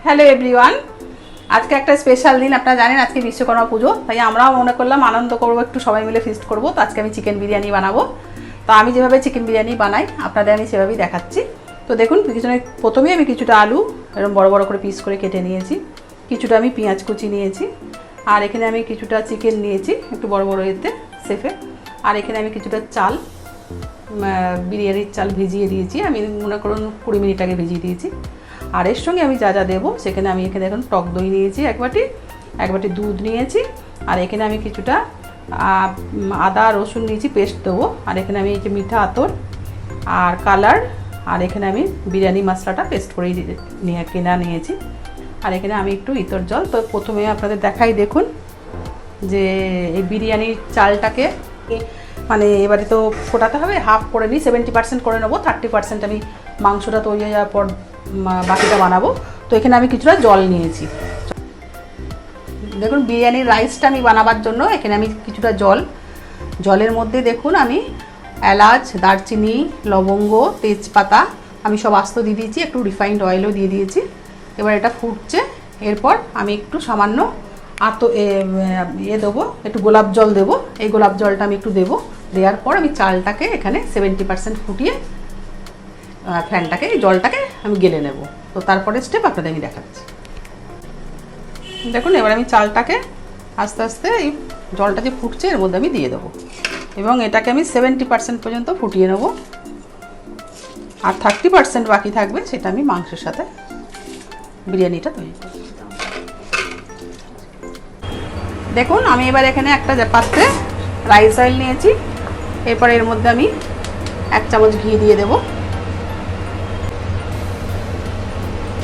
Hello everyone, আজকে একটা special দিন। আপনারা জানেন আজকে বিশ্বকর্মা পুজো, তাই আমরাও মনে করলাম আনন্দ করবো, একটু সবাই মিলে ফিস্ট করবো। তো আজকে আমি চিকেন বিরিয়ানি বানাবো। তো আমি যেভাবে চিকেন বিরিয়ানি বানাই আপনাদের আমি সেভাবেই দেখাচ্ছি। তো দেখুন, পিছনে প্রথমেই আমি কিছুটা আলু এরকম বড় বড় করে পিস করে কেটে নিয়েছি, কিছুটা আমি পেঁয়াজ কুচি নিয়েছি, আর এখানে আমি কিছুটা চিকেন নিয়েছি একটু বড় বড় এতে সেফে, আর এখানে আমি কিছুটা চাল, বিরিয়ানির চাল ভিজিয়ে দিয়েছি। আমি মনে করুন 20 মিনিট আগে ভিজিয়ে দিয়েছি। আর এর সঙ্গে আমি যা যা দেবো সেখানে আমি এখানে এখন টক দই নিয়েছি এক বাটি দুধ নিয়েছি, আর এখানে আমি কিছুটা আদা রসুন নিয়েছি পেস্ট দেবো, আর এখানে আমি এই যে মিঠা আতর আর কালার, আর এখানে আমি বিরিয়ানি মশলাটা পেস্ট করে কেনা নিয়েছি, আর এখানে আমি একটু ইতর জল। তো প্রথমে আপনাদের দেখাই, দেখুন যে এই বিরিয়ানির চালটাকে মানে এবারে তো ফোটাতে হবে, হাফ করে নিই, 70% করে নেবো, 30% আমি মাংসটা তৈরি হয়ে যাওয়ার পর বাকিটা বানাবো। তো এখানে আমি কিছুটা জল নিয়েছি। দেখুন বিরিয়ানির রাইসটা আমি বানাবার জন্য এখানে আমি কিছুটা জলের মধ্যে দেখুন আমি এলাচ, দারচিনি, লবঙ্গ, তেজপাতা আমি সব আস্ত দিয়ে দিয়েছি, একটু রিফাইন্ড অয়েলও দিয়ে দিয়েছি। এবার এটা ফুটছে, এরপর আমি একটু সামান্য দেবো, একটু গোলাপ জল দেবো। এই গোলাপ জলটা আমি একটু দেবো, দেওয়ার পর আমি চালটাকে এখানে 70% ফুটিয়ে ফ্যানটাকে এই জলটাকে আমি গেলে নেব। তো তারপরে স্টেপ আপনাদের আমি দেখাচ্ছি। দেখুন এবার আমি চালটাকে আস্তে আস্তে এই জলটা যে ফুটছে এর মধ্যে আমি দিয়ে দেবো, এবং এটাকে আমি 70% পর্যন্ত ফুটিয়ে নেব, আর 30% বাকি থাকবে, সেটা আমি মাংসের সাথে বিরিয়ানিটা তৈরি করব। দেখুন আমি এবার এখানে একটা পাত্রে রাইস অয়েল নিয়েছি, এরপর এর মধ্যে আমি 1 চামচ ঘি দিয়ে দেব।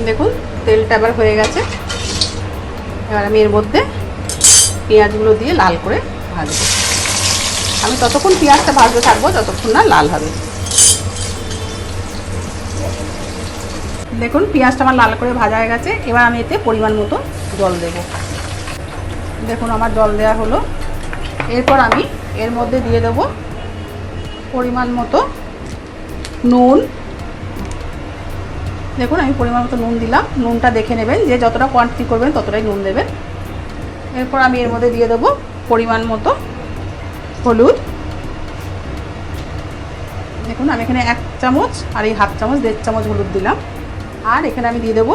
দেখুন তেলটা এবার হয়ে গেছে, এবার আমি এর মধ্যে পেঁয়াজগুলো দিয়ে লাল করে ভাজবো। আমি ততক্ষণ পেঁয়াজটা ভাজতে থাকবো যতক্ষণ না লাল হবে। দেখুন পেঁয়াজটা আমার লাল করে ভাজা হয়ে গেছে, এবার আমি এতে পরিমাণ মতো জল দেব। দেখুন আমার জল দেওয়া হলো, এরপর আমি এর মধ্যে দিয়ে দেব পরিমাণ মতো নুন। দেখুন আমি পরিমাণ মতো নুন দিলাম, নুনটা দেখে নেবেন, যে যতটা কোয়ান্টিটি করবেন ততটাই নুন দেবেন। এরপর আমি এর মধ্যে দিয়ে দেবো পরিমাণ মতো হলুদ। দেখুন আমি এখানে 1 চামচ আর এই হাফ চামচ 1.5 চামচ হলুদ দিলাম, আর এখানে আমি দিয়ে দেবো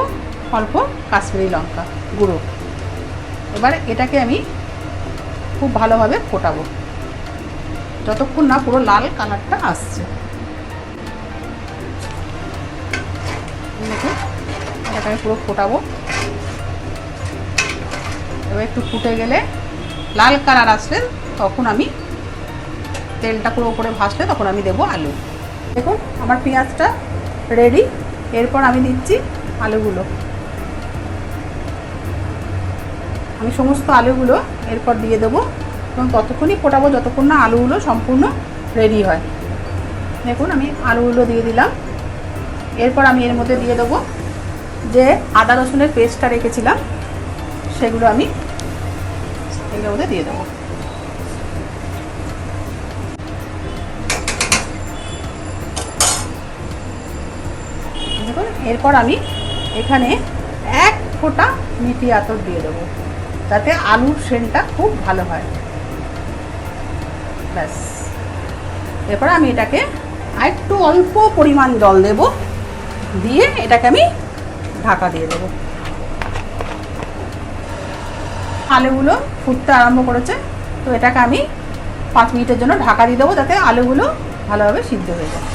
অল্প কাশ্মীরি লঙ্কা গুঁড়ো। এবার এটাকে আমি খুব ভালোভাবে ফোটাবো যতক্ষণ না পুরো লাল কালারটা আসছে। দেখুন এটাকে আমি পুরো ফোটাবো। এবার একটু ফুটে গেলে লাল কালার আসলে তখন আমি তেলটা পুরো উপরে ভাসলে তখন আমি দেবো আলু। দেখুন আমার পেঁয়াজটা রেডি, এরপর আমি দিচ্ছি আলুগুলো। আমি সমস্ত আলুগুলো এরপর দিয়ে দেবো এবং ততক্ষণই ফোটাবো যতক্ষণ না আলুগুলো সম্পূর্ণ রেডি হয়। দেখুন আমি আলুগুলো দিয়ে দিলাম, এরপর আমি এর মধ্যে দিয়ে দেবো যে আদা রসুনের পেস্টটা রেখেছিলাম সেগুলো আমি এর মধ্যে দিয়ে দেবো। দেখুন এরপর আমি এখানে 1 ফোঁটা মিঠি আতর দিয়ে দেবো, যাতে আলুর সেন্টটা খুব ভালো হয়। ব্যাস, এরপর আমি এটাকে একটু অল্প পরিমাণ জল দেব, দিয়ে এটাকে আমি ঢাকা দিয়ে দেবো। আলুগুলো ফুটতে আরম্ভ করেছে, তো এটাকে আমি 5 মিনিটের জন্য ঢাকা দিয়ে দেবো, যাতে আলুগুলো ভালোভাবে সিদ্ধ হয়ে যায়।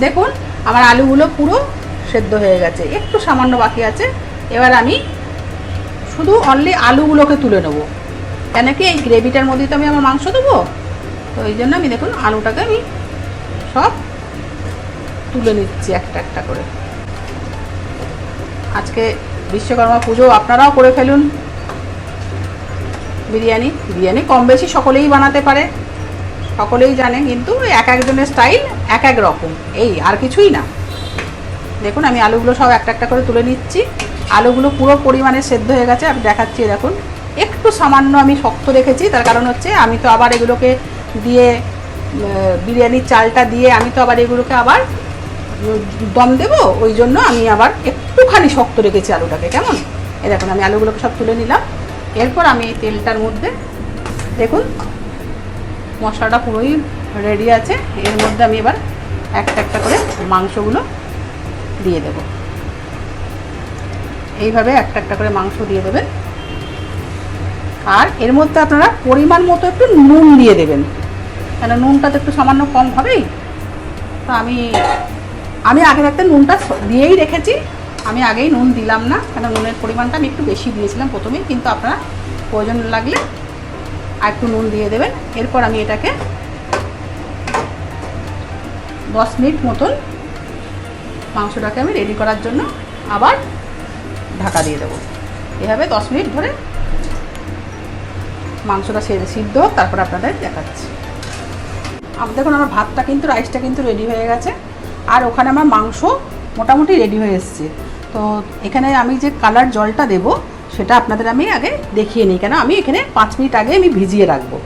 দেখুন আমার আলুগুলো পুরো সেদ্ধ হয়ে গেছে, একটু সামান্য বাকি আছে। এবার আমি শুধু অনলি আলুগুলোকে তুলে নেবো, কেন কি এই গ্রেভিটার মধ্যে তো আমি আমার মাংস দেবো, তো এই জন্য আমি দেখুন আলুটাকে আমি সব তুলে নিচ্ছি একটা একটা করে। আজকে বিশ্বকর্মা পুজো, আপনারাও করে ফেলুন বিরিয়ানি কম বেশি সকলেই বানাতে পারে, সকলেই জানে, কিন্তু এক একজনের স্টাইল এক এক রকম, এই আর কিছুই না। দেখুন আমি আলুগুলো সব একটা একটা করে তুলে নিচ্ছি। আলুগুলো পুরো পরিমাণে সেদ্ধ হয়ে গেছে, আমি দেখাচ্ছি। দেখুন একটু সামান্য আমি শক্ত রেখেছি, তার কারণ হচ্ছে আমি তো আবার এগুলোকে দিয়ে বিরিয়ানির চালটা দিয়ে আমি তো আবার এগুলোকে আবার দম দেবো, ওই জন্য আমি আবার একটুখানি শক্ত রেখেছি আলুটাকে। কেমন, এই দেখুন আমি আলুগুলোকে সব তুলে নিলাম। এরপর আমি এই তেলটার মধ্যে দেখুন মশলাটা পুরোই রেডি আছে। এর মধ্যে আমি এবার একটা একটা করে মাংসগুলো দিয়ে দেব। এইভাবে একটা একটা করে মাংস দিয়ে দেবেন। আর এর মধ্যে আপনারা পরিমাণ মতো একটু নুন দিয়ে দেবেন, কেন নুনটা তো একটু সামান্য কম হবেই। তো আমি আগে থাকতে নুনটা দিয়েই রেখেছি, আমি আগেই নুন দিলাম না, কেন নুনের পরিমাণটা আমি একটু বেশি দিয়েছিলাম প্রথমেই, কিন্তু আপনারা প্রয়োজন লাগলে আর একটু নুন দিয়ে দেবেন। এরপর আমি এটাকে 10 মিনিট মতন মাংসটাকে আমি রেডি করার জন্য আবার ঢাকা দিয়ে দেবো। এভাবে 10 মিনিট ধরে মাংসটা সিদ্ধ হোক, তারপর আপনাদের দেখাচ্ছি। দেখুন আমার ভাতটা কিন্তু, রাইসটা কিন্তু রেডি হয়ে গেছে, আর ওখানে আমার মাংস মোটামুটি রেডি হয়ে এসছে। তো এখানে আমি যে কালার জলটা দেব সেটা আপনাদের আমি আগে দেখিয়ে নিই, কেন আমি এখানে 5 মিনিট আগে আমি ভিজিয়ে রাখবো।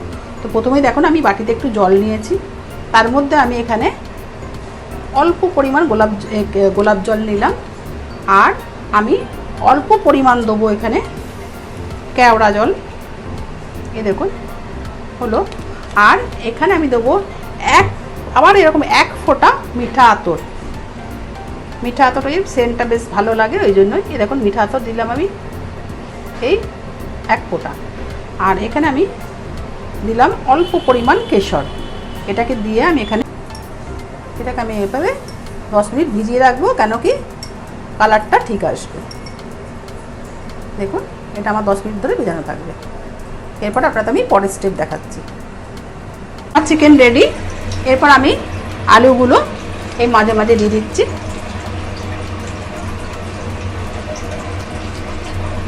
তো প্রথমেই দেখুন আমি বাটিতে একটু জল নিয়েছি, তার মধ্যে আমি এখানে অল্প পরিমাণ গোলাপ জল নিলাম, আর আমি অল্প পরিমাণ দেবো এখানে কেওড়া জল। এ দেখুন হলো। আর এখানে আমি দেবো আবার এরকম 1 ফোঁটা মিঠা আতর। মিঠা আতরের সেন্টটা বেশ ভালো লাগে, ওই জন্যই এই দেখুন মিঠা আতর দিলাম আমি এই 1 ফোঁটা। আর এখানে আমি দিলাম অল্প পরিমাণ কেশর। এটাকে দিয়ে আমি এটাকে আমি এভাবে 10 মিনিট ভিজিয়ে রাখবো, কেন কি কালারটা ঠিক আসবে। দেখুন এটা আমার 10 মিনিট ধরে ভিজানো থাকবে। এরপর আপনাদের আমি পরের স্টেপ দেখাচ্ছি। আমার চিকেন রেডি। এরপর আমি আলুগুলো এই মাঝে মাঝে দিয়ে দিচ্ছি,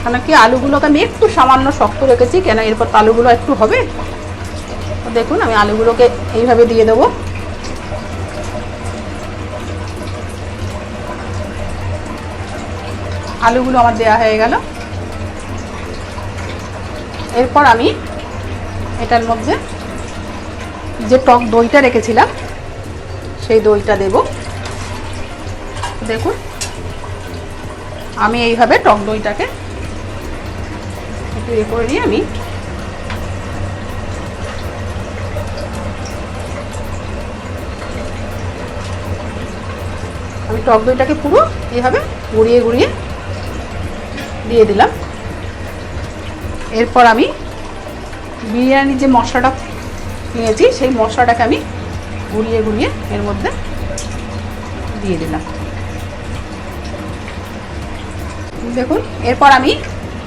কেন কি আলুগুলোকে আমি একটু সামান্য শক্ত রেখেছি, কেন এরপর আলুগুলো একটু হবে। তো দেখুন আমি আলুগুলোকে এইভাবে দিয়ে দেবো। আলুগুলো আমার দেওয়া হয়ে গেল। এরপর আমি এটার মধ্যে যে টক দইটা রেখেছিলাম সেই দইটা দেব। দেখুন আমি এইভাবে টক দইটাকে একটু করে নিয়ে আমি টক দইটাকে পুরো এইভাবে গুঁড়িয়ে গুঁড়িয়ে দিয়ে দিলাম। এরপর আমি বিরিয়ানির যে মশলাটা নিয়েছি সেই মশলাটাকে আমি গুঁড়িয়ে গুঁড়িয়ে এর মধ্যে দিয়ে দিলাম। দেখুন এরপর আমি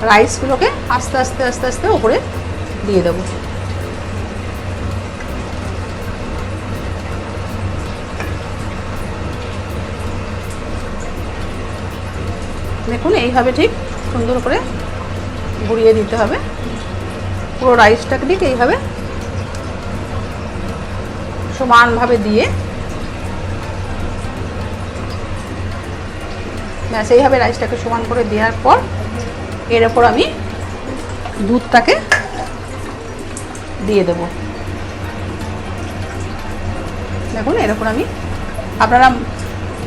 রাইসগুলোকে আস্তে আস্তে আস্তে আস্তে ওপরে দিয়ে দেবো। দেখুন এইভাবে ঠিক সুন্দর করে গুঁড়িয়ে দিতে হবে। পুরো রাইসটাকে ঠিক এইভাবে সমানভাবে দিয়ে ব্যাস এইভাবে রাইসটাকে সমান করে দেওয়ার পর এর ওপর আমি দুধটাকে দিয়ে দেব। দেখুন এর ওপর আমি, আপনারা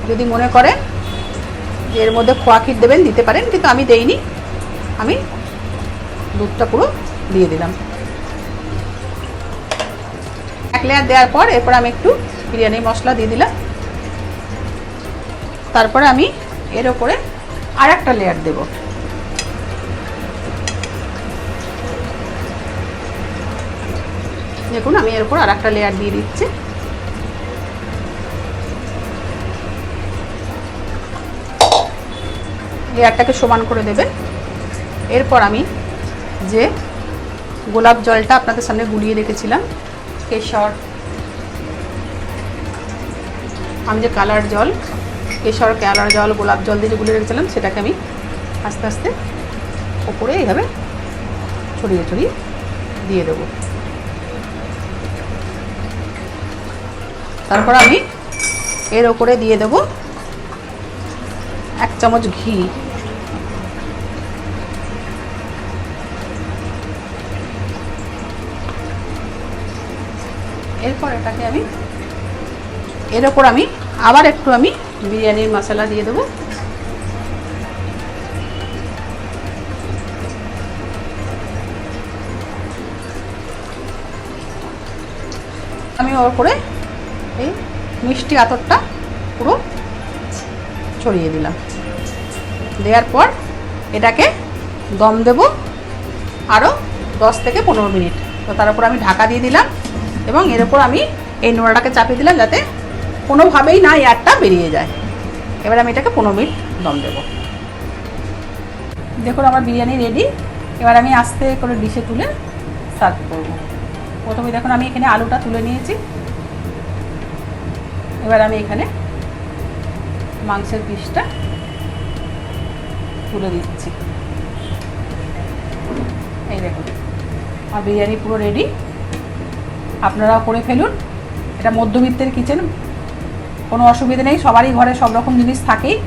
যদি মনে করেন যে এর মধ্যে খোয়া ক্ষীর দেবেন দিতে পারেন, কিন্তু আমি দেইনি, আমি দুধটা পুরো দিয়ে দিলাম। 1 লেয়ার দেওয়ার পর এরপর আমি একটু বিরিয়ানি মশলা দিয়ে দিলাম। তারপরে আমি এর ওপরে আর একটা লেয়ার দেব। দেখুন আমি এর উপর আর একটা লেয়ার দিয়ে দিচ্ছি। লেয়ারটাকে সমান করে দেবেন। এরপর আমি যে গোলাপ জলটা আপনাদের সামনে গুলিয়ে রেখেছিলাম, কেশর, আমি যে কালার জল, কেশর, কালার জল, গোলাপ জল দিয়ে গুলিয়ে রেখেছিলাম, সেটাকে আমি আস্তে আস্তে ওপরে এইভাবে ছড়িয়ে ছড়িয়ে দিয়ে দেবো। তারপর আমি এর ওপরে দিয়ে দেবো 1 চামচ ঘি। এরপর এটাকে আমি এর ওপর আমি আবার একটু বিরিয়ানির মশলা দিয়ে দেবো। আমি ওর করে এই মিষ্টি আতরটা পুরো ছড়িয়ে দিলাম। দেওয়ার পর এটাকে দম দেব আরও 10 থেকে 15 মিনিট। তো তার উপর আমি ঢাকা দিয়ে দিলাম এবং এর উপর আমি এই নোড়াটাকে চাপিয়ে দিলাম যাতে কোনোভাবেই না এয়ারটা বেরিয়ে যায়। এবার আমি এটাকে 15 মিনিট দম দেব। দেখুন আমার বিরিয়ানি রেডি। এবার আমি আস্তে করে ডিশে তুলে সার্ভ করব। প্রথমে দেখুন আমি এখানে আলুটা তুলে নিয়েছি। এবার আমি এখানে মাংসের পিসটা তুলে দিচ্ছি। এই দেখুন আমার বিরিয়ানি পুরো রেডি। আপনারাও করে ফেলুন। এটা মধ্যবিত্তের কিচেন, কোনো অসুবিধা নেই, সবারই ঘরে সব রকম জিনিস থাকেই।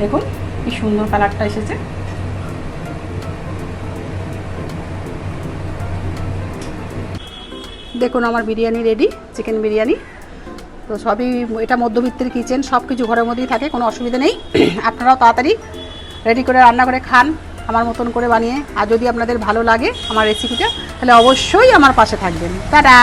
দেখুন কি সুন্দর কালারটা এসেছে। দেখুন আমার বিরিয়ানি রেডি, চিকেন বিরিয়ানি। তো সবই, এটা মধ্যবিত্তের কিচেন, সব কিছু ঘরের মধ্যেই থাকে, কোনো অসুবিধা নেই। আপনারাও তাড়াতাড়ি রেডি করে রান্না করে খান আমার মতন করে বানিয়ে। আর যদি আপনাদের ভালো লাগে আমার রেসিপিটা, তাহলে অবশ্যই আমার পাশে থাকবেন। টাটা।